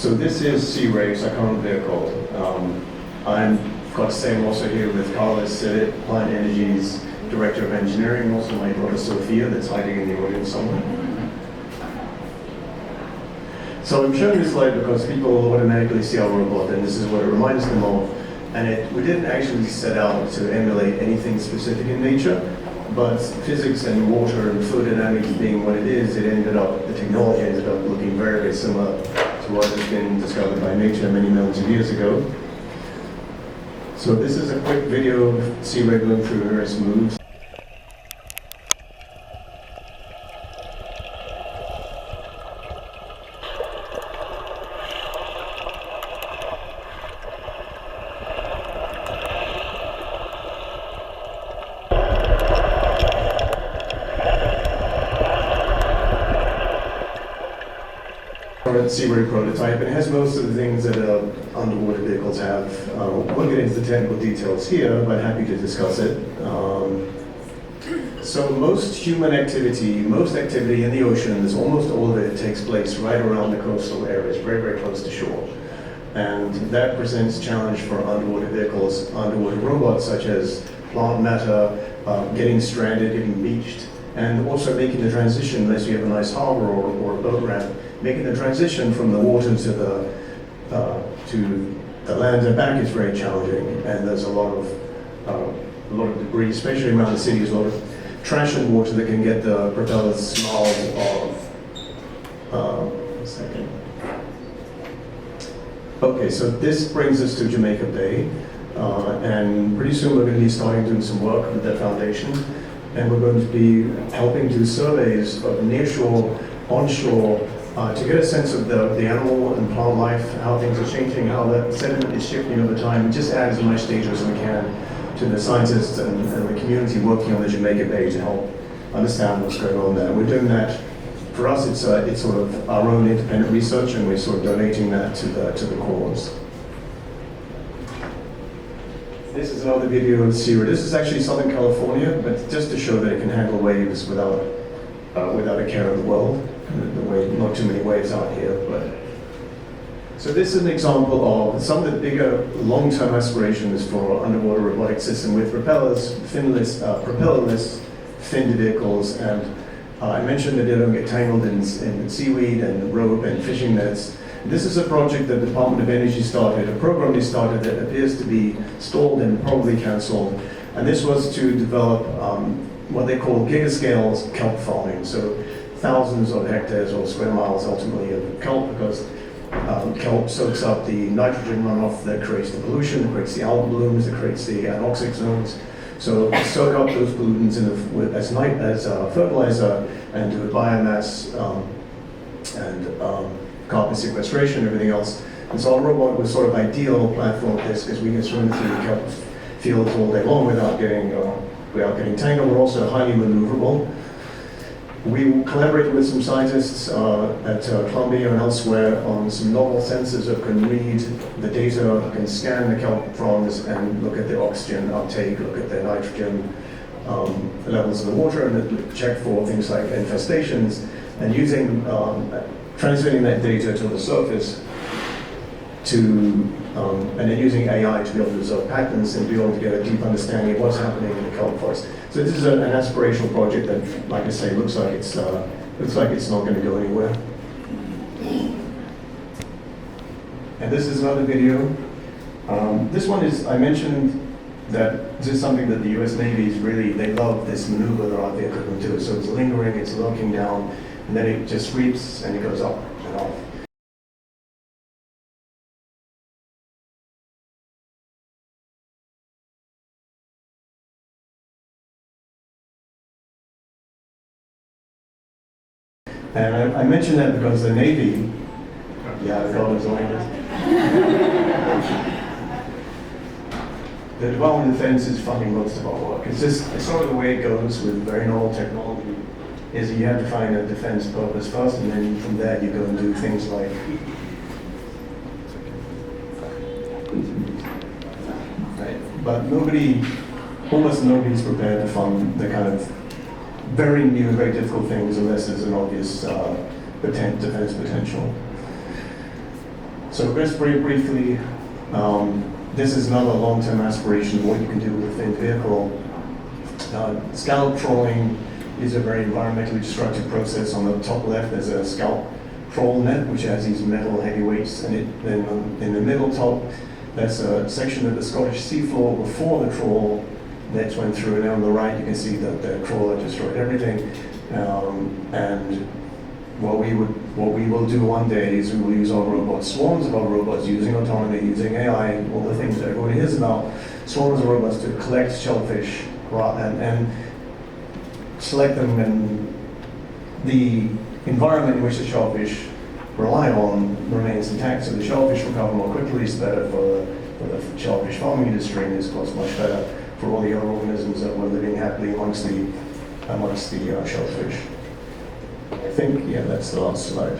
So this is Sea Race, our current vehicle. I've got to say I'm also here with Carlos Pliant Energy's Director of Engineering, also my daughter Sophia, that's hiding in the audience somewhere. So I'm showing this slide because people automatically see our robot, and this is what it reminds them of. And we didn't actually set out to emulate anything specific in nature, but physics and water and fluid dynamics being what it is, the technology ended up looking very, very similar to what has been discovered by nature many millions of years ago. So this is a quick video of Sea Ray going through various moves. Sea Ray prototype, and it has most of the things that underwater vehicles have. We'll get into the technical details here, but happy to discuss it. So most human activity, most activity in the oceans, almost all of it takes place right around the coastal areas, very, very close to shore. And that presents a challenge for underwater vehicles, underwater robots such as plant matter, getting stranded, getting beached, and also making the transition, unless you have a nice harbor or a boat ramp, making the transition from the water to the land and back is very challenging, and there's a lot of debris, especially around the cities, a lot of trash and water that can get the propellers snarled of. One second. Okay, so this brings us to Jamaica Bay, and pretty soon we're going to be starting doing some work with that foundation, and we're going to be helping do surveys of nearshore, onshore, to get a sense of the animal and plant life, how things are changing, how the sediment is shifting over time, and just add as much data as we can to the scientists and the community working on the Jamaica Bay to help understand what's going on there. We're doing that, for us it's sort of our own independent research, and we're sort of donating that to the cause. This is another video of Sea Ray. This is actually Southern California, but just to show that it can handle waves without a care in the world. Not too many waves out here, but so this is an example of some of the bigger long-term aspirations for underwater robotic system with propellers, propellerless finned vehicles, and I mentioned that they don't get tangled in seaweed and rope and fishing nets. This is a project that the Department of Energy started, a program they started that appears to be stalled and probably cancelled, and this was to develop what they call gigascale kelp farming. So thousands of hectares or square miles ultimately of kelp, because kelp soaks up the nitrogen runoff that creates the pollution, that creates the algal blooms, that creates the anoxic zones. So soak up those pollutants as fertilizer and do biomass and carbon sequestration and everything else. And so our robot was sort of ideal platform for this, because we can swim through the kelp fields all day long without getting tangled. We're also highly maneuverable. We collaborated with some scientists at Columbia and elsewhere on some novel sensors that can read the data, can scan the kelp fronds and look at the oxygen uptake, look at the nitrogen levels in the water, and check for things like infestations, and using transmitting that data to the surface and then using AI to be able to observe patterns and be able to get a deep understanding of what's happening in the kelp forest. So this is an aspirational project that, like I say, looks like it's not going to go anywhere. And this is another video. This one is, I mentioned that this is something that the U.S. Navy is really, they love this maneuver that our vehicle can do. So it's lingering, it's lurking down, and then it just sweeps and it goes up and off. And I mention that because the Navy, the God is like this. The Department of Defense is funding most of our work. It's sort of the way it goes with very novel technology, is that you have to find a defense purpose first, and then from there you go and do things like but almost nobody's prepared to fund the kind of very new, very difficult things unless there's an obvious defense potential. So just very briefly, this is not a long-term aspiration of what you can do within vehicle. Scallop trawling is a very environmentally destructive process. On the top left, there's a scallop trawl net, which has these metal heavyweights, and then in the middle top, there's a section of the Scottish seafloor before the trawl nets went through, and on the right, you can see that the trawler destroyed everything. And what we will do one day is we will use our robots, swarms of our robots, using autonomy, using AI, all the things that everybody hears about, swarms of robots to collect shellfish and select them, and the environment in which the shellfish rely on remains intact, so the shellfish recover more quickly. It's better for the shellfish farming industry, and it's of course much better for all the other organisms that were living happily amongst the shellfish. I think, yeah, that's the last slide.